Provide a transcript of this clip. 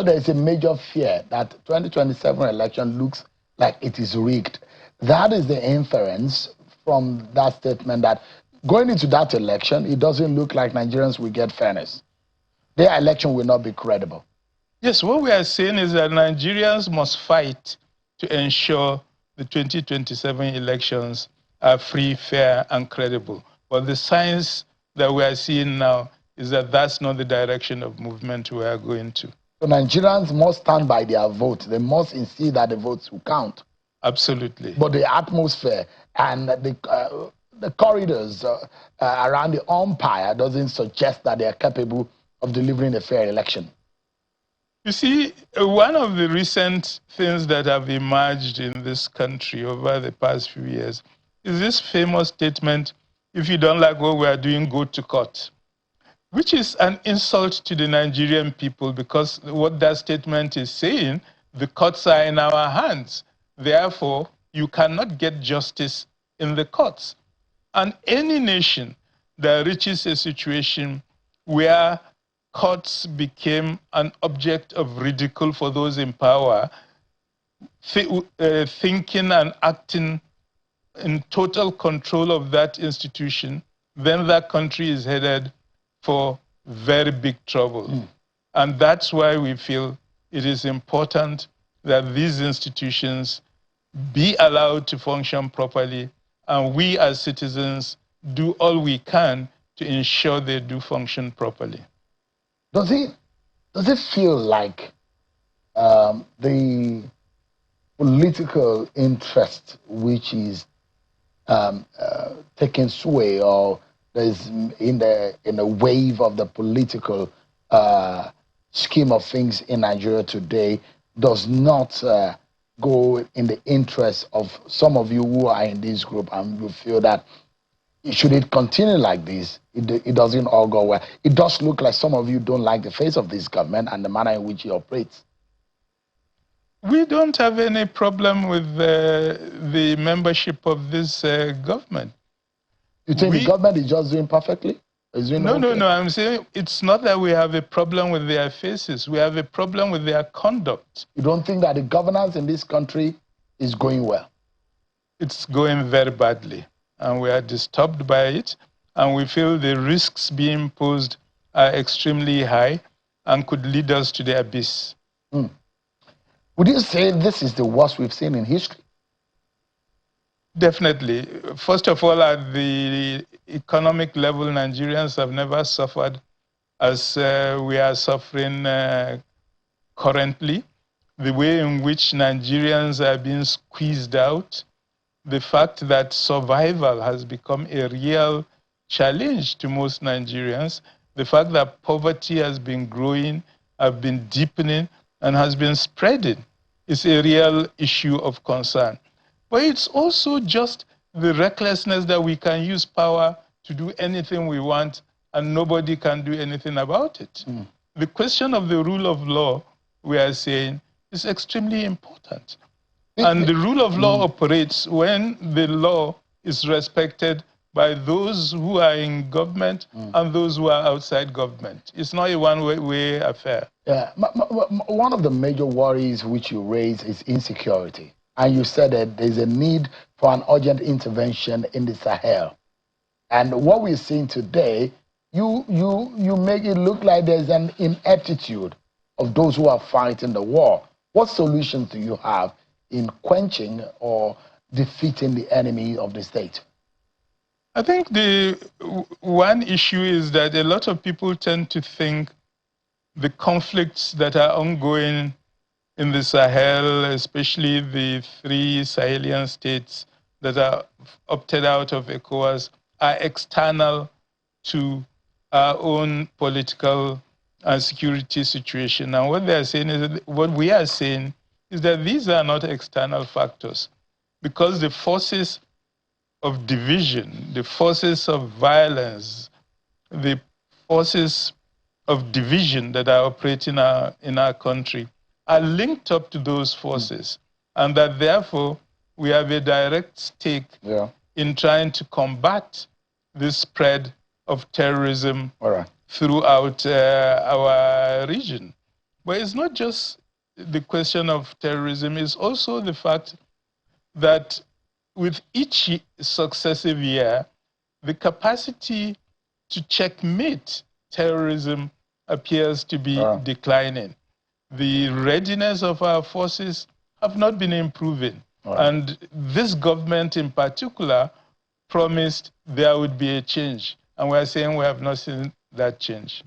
So there is a major fear that 2027 election looks like it is rigged. That is the inference from that statement, that going into that election, it doesn't look like Nigerians will get fairness. Their election will not be credible. Yes, what we are saying is that Nigerians must fight to ensure the 2027 elections are free, fair, and credible. But the signs that we are seeing now is that that's not the direction of movement we are going to. So Nigerians must stand by their vote. They must insist that the votes will count. Absolutely. But the atmosphere and the corridors around the umpire doesn't suggest that they are capable of delivering a fair election. You see, one of the recent things that have emerged in this country over the past few years is this famous statement, if you don't like what we are doing, go to court, which is an insult to the Nigerian people, because what that statement is saying, the courts are in our hands. Therefore, you cannot get justice in the courts. And any nation that reaches a situation where courts became an object of ridicule for those in power, thinking and acting in total control of that institution, then that country is headed for very big trouble. And that's why we feel it is important that these institutions be allowed to function properly, and we as citizens do all we can to ensure they do function properly. Does it feel like the political interest which is taking sway, or there's in the wave of the political scheme of things in Nigeria today, does not go in the interest of some of you who are in this group, and you feel that should it continue like this, it doesn't all go well? It does look like some of you don't like the face of this government and the manner in which it operates. We don't have any problem with the membership of this government. You think the government is just doing perfectly? No. I'm saying it's not that we have a problem with their faces. We have a problem with their conduct. You don't think that the governance in this country is going well? It's going very badly, and we are disturbed by it, and we feel the risks being posed are extremely high and could lead us to the abyss. Would you say this is the worst we've seen in history? Definitely. First of all, at the economic level, Nigerians have never suffered as we are suffering currently. The way in which Nigerians are being squeezed out, the fact that survival has become a real challenge to most Nigerians, the fact that poverty has been growing, has been deepening, and has been spreading is a real issue of concern. But it's also just the recklessness that we can use power to do anything we want and nobody can do anything about it. The question of the rule of law, we are saying, is extremely important. And the rule of law operates when the law is respected by those who are in government and those who are outside government. It's not a one-way affair. Yeah. One of the major worries which you raise is insecurity. And you said that there's a need for an urgent intervention in the Sahel. And what we're seeing today, you make it look like there's an ineptitude of those who are fighting the war. What solutions do you have in quenching or defeating the enemy of the state? I think the one issue is that a lot of people tend to think the conflicts that are ongoing in the Sahel, especially the 3 Sahelian states that are opted out of ECOWAS, are external to our own political and security situation. And what they are saying is that, what we are saying is that these are not external factors, because the forces of division, the forces of violence, the forces of division that are operating in our country are linked up to those forces, and that therefore we have a direct stake in trying to combat the spread of terrorism throughout our region. But it's not just the question of terrorism, it's also the fact that with each successive year, the capacity to checkmate terrorism appears to be declining. The readiness of our forces have not been improving. And this government in particular promised there would be a change. And we're saying we have not seen that change.